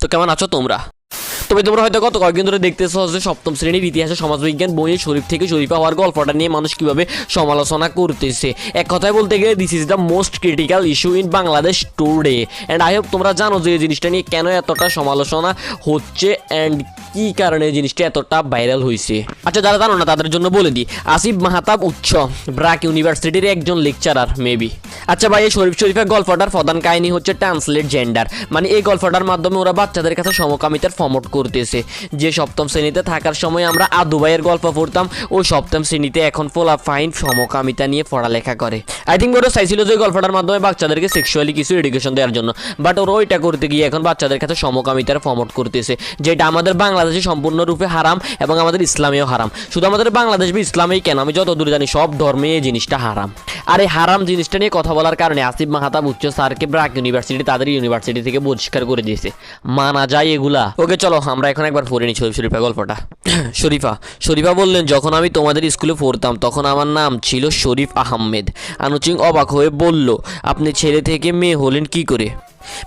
তো কেমন আছো তোমরা? তবে তোমরা হয়তো গত কয়েকদিন ধরে দেখতেছো যে সপ্তম শ্রেণীর ইতিহাসে সমাজবিজ্ঞান বইয়ে শরীফ থেকে শরীফা হওয়ার গল্পটা নিয়ে মানুষ কিভাবে সমালোচনা করতেছে। এক কথায় বলতে গেলে this is the most critical issue in Bangladesh today. And I hope তোমরা জানো যে এই জিনিসটা নিয়ে কেন এতটা সমালোচনা হচ্ছে অ্যান্ড কী কারণে এই জিনিসটা এতটা ভাইরাল হয়েছে। আচ্ছা, যারা জানো না তাদের জন্য বলে দিই, আসিফ মাহতাব উচ্চ ব্র্যাক ইউনিভার্সিটির একজন লেকচারার মেবি। আচ্ছা ভাই, এই শরীফ শরীফের গল্পটার প্রধান কাহিনী হচ্ছে ট্রান্সলেট জেন্ডার, মানে এই গল্পটার মাধ্যমে ওরা বাচ্চাদের কাছে সমকামিতার প্রমোট করতেছে। যে সপ্তম শ্রেণীতে থাকার সময় আমরা আদু ভাইয়ের গল্প পড়তাম, ওই সপ্তম শ্রেণীতে এখন ফোলা ফাইন সমকামিতা নিয়ে পড়ালেখা করে। আই থিঙ্ক ওরা চাইছিল যে গল্পটার মাধ্যমে বাচ্চাদেরকে সেক্সুয়ালি কিছু এডুকেশন দেওয়ার জন্য, বাট ওরা ওইটা করতে গিয়ে এখন বাচ্চাদের কাছে সমকামিতার প্রমোট করতেছে, যেটা আমাদের বাংলাদেশে সম্পূর্ণরূপে হারাম এবং আমাদের ইসলামেও হারাম। শুধু আমাদের বাংলাদেশ বা ইসলামেই কেন, আমি যত দূরে জানি সব ধর্মে এই জিনিসটা হারাম। আর এই হারাম জিনিসটা নিয়ে কথা বলার কারণে আসিফ মাহতাব উচ্চ স্যারকে ব্র্যাক ইউনিভার্সিটি তাদের ইউনিভার্সিটি থেকে বহিষ্কার করে দিয়েছে। মানা যায় এগুলা? ওকে চলো আমরা এখন একবার পড়ে নিই শরীফা গল্পটা। শরীফা বললেন, যখন আমি তোমাদের স্কুলে পড়তাম তখন আমার নাম ছিল শরীফ আহমেদ। আনুচিং অবাক হয়ে বলল, আপনি ছেলে থেকে মেয়ে হলেন কি করে?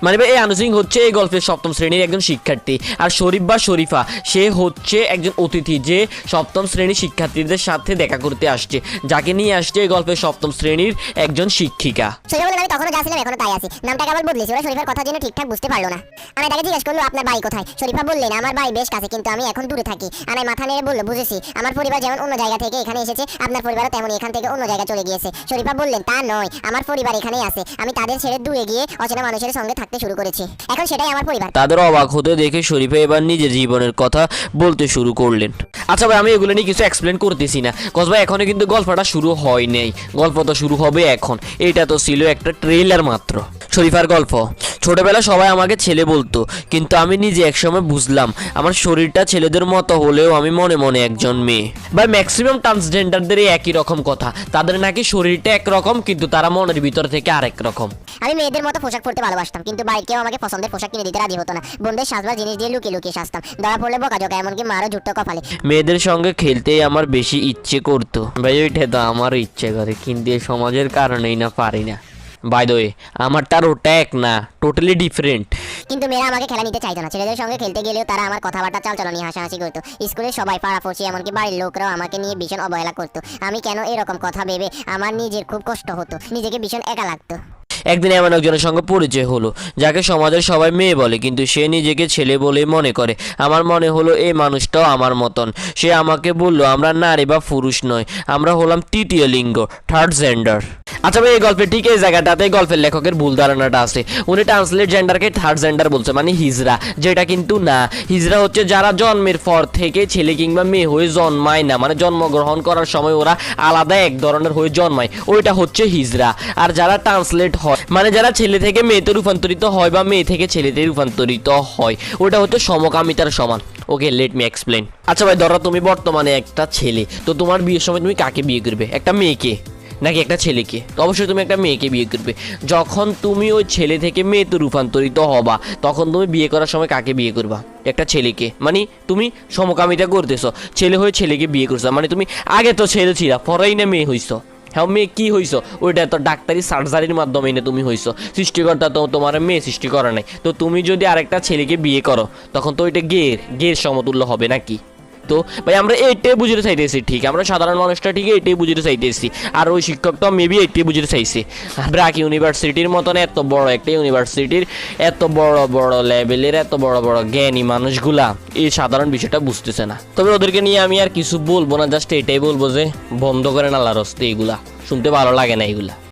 মানে এই আনুচিং হচ্ছে এই গল্পের সপ্তম শ্রেণীর একজন শিক্ষার্থী, আর শরীফ বা শরীফা সে হচ্ছে একজন অতিথি যে সপ্তম শ্রেণীর শিক্ষার্থীদের সাথে দেখা করতে আসছে, যাকে নিয়ে আসছে এই গল্পের সপ্তম শ্রেণীর একজন শিক্ষিকা। আমি তখনও যা ছিলাম এখনো তাই আছি, নামটাকে আবার বদলেছি। ওরা শরীফার কথা জেনে ঠিকঠাক বুঝতে পারলো না। আমি তাকে জিজ্ঞেস করলো, আপনার বাড়ি কোথায়? শরীফা বললেন, আমার বাড়ি বেশ কাছে, কিন্তু আমি এখন দূরে থাকি। আমি মাথা নেড়ে বললো, বুঝেছি, আমার পরিবার যেমন অন্য জায়গা থেকে এখানে এসেছে, আপনার পরিবারও তেমনই এখান থেকে অন্য জায়গায় চলে গিয়েছে। শরীফা বললেন, তা নয়, আমার পরিবার এখানেই আছে। আমি তাদের ছেড়ে দূরে গিয়ে অচেনা মানুষের সঙ্গে থাকতে শুরু করেছি, এখন সেটাই আমার পরিবার। তাদের অবাক হতে দেখে শরীফা এবার নিজের জীবনের কথা বলতে শুরু করলেন। আচ্ছা ভাই, আমি এগুলো নিয়ে কিছু এক্সপ্লেন করতেছি না, কজ ভাই এখনো কিন্তু গল্পটা শুরু হয় নাই, গল্প তো শুরু হবে এখন। এটা তো ছিল একটা ট্রেলার মাত্র। শরীফার গল্প। ছোটবেলা সবাই আমাকে ছেলে বলতো, কিন্তু আমি নিজে একসময় বুঝলাম আমার শরীরটা ছেলেদের মতো হলেও আমি মনে মনে একজন মেয়ে। ভাই ম্যাক্সিমাম ট্রান্সজেন্ডারদের একই রকম কথা, তাদের নাকি শরীরটা একরকম কিন্তু তারা মনের ভিতর থেকে আরেক রকম। আমি মেয়েদের মতো পোশাক পরতে ভালোবাসতাম, কিন্তু বাড়ির কেউ আমাকে পছন্দের পোশাক কিনে দিতে রাজি হতো না। বোনদের সাজবার জিনিস দিয়ে লুকিয়ে লুকিয়ে সাজতাম, ধরা পড়লে বোকাজোকা, এমনকি মারও জুট্টো কপালে। মেয়েদের সঙ্গে খেলতেই আমার বেশি ইচ্ছে করতো। ভাই ওইটা তো আমারও ইচ্ছে করে, কিন্তু এই সমাজের কারণেই না পারি না। বাই দ্য ওয়ে, আমারটার ওটা এক না, টোটালি ডিফারেন্ট। কিন্তু মেয়েরা আমাকে খেলা নিতে চাইতো না। ছেলেদের সঙ্গে খেলতে গেলেও তারা আমার কথাবার্তা চালচলন নিয়ে হাসাহাসি করতো। স্কুলে সবাই, পাড়াপড়শি, এমনকি বাড়ির লোকরাও আমাকে নিয়ে ভীষণ অবহেলা করতো। আমি কেন এরকম কথা ভেবে আমার নিজের খুব কষ্ট হতো, নিজেকে ভীষণ একা লাগতো। একদিন এমন একজনের সঙ্গে পরিচয় হলো, যাকে সমাজের সবাই মেয়ে বলে, কিন্তু সে নিজেকে ছেলে বলেই মনে করে। আমার মনে হলো এই মানুষটাও আমার মতন। সে আমাকে বলল, আমরা নারী বা পুরুষ নয়, আমরা হলাম তৃতীয় লিঙ্গ, থার্ড জেন্ডার। আচ্ছা ভাই, এই গল্পের ঠিক এই জায়গাটাতে গল্পের লেখকের ভুল ধারণাটা আছে। উনি ট্রান্সলেট জেন্ডারকে থার্ড জেন্ডার বলছে, মানে হিজড়া, যেটা কিন্তু না। হিজড়া হচ্ছে যারা জন্মের পর থেকে ছেলে কিংবা মেয়ে হয়ে জন্মায় না, মানে জন্মগ্রহণ করার সময় ওরা আলাদা এক ধরনের হয়ে জন্মায়, ওইটা হচ্ছে হিজড়া। আর যারা ট্রান্সলেট হয়, মানে যারা ছেলে থেকে মেয়েতে রূপান্তরিত হয় বা মেয়ে থেকে ছেলেতে রূপান্তরিত হয়, ওটা হচ্ছে সমকামিতার সমান। ওকে, লেট মি এক্সপ্লেন। আচ্ছা ভাই, ধরো তুমি বর্তমানে একটা ছেলে, তো তোমার বিয়ের সময় তুমি কাকে বিয়ে করবে? একটা মেয়েকে নাকি একটা ছেলেকে? তো অবশ্যই তুমি একটা মেয়েকে বিয়ে করবে। যখন তুমি ওই ছেলে থেকে মেয়েতে রূপান্তরিত হবা, তখন তুমি বিয়ে করার সময় কাকে বিয়ে করবা? একটা ছেলেকে। মানে তুমি সমকামিতা করতেছো, ছেলে হয়ে ছেলেকে বিয়ে করছো, মানে তুমি আগে তো ছেলে ছিলা, পরেই না মেয়ে হইছো। হ্যাঁ, মেয়ে কি হইছো? ওইটা তো ডাক্তারি সার্জারির মাধ্যমে না তুমি হইছো। সৃষ্টিকর্তা তো তোমার মেয়ে সৃষ্টি করা নাই। তো তুমি যদি আরেকটা ছেলেকে বিয়ে করো, তখন তো ওইটা গের সমতুল্য হবে নাকি? তো ভাই আমরা এইটাই বুঝতে চাইতেছি, ঠিক আমরা সাধারণ মানুষটা ঠিক এইটাই বুঝতে চাইতেছি। আর ওই শিক্ষকটা মেবি এইটাই বুঝতে চাইছে। ব্র্যাক ইউনিভার্সিটির মতন এত বড় একটা ইউনিভার্সিটির এত বড় বড় লেভেলের এত বড় বড় জ্ঞানী মানুষগুলা এই সাধারণ বিষয়টা বুঝতেছে না। তবে ওদেরকে নিয়ে আমি আর কিছু বলবো না, জাস্ট এটাই বলবো যে বন্ধ করেন আল্লাহর রাস্তে, এগুলা শুনতে ভালো লাগে না এগুলা।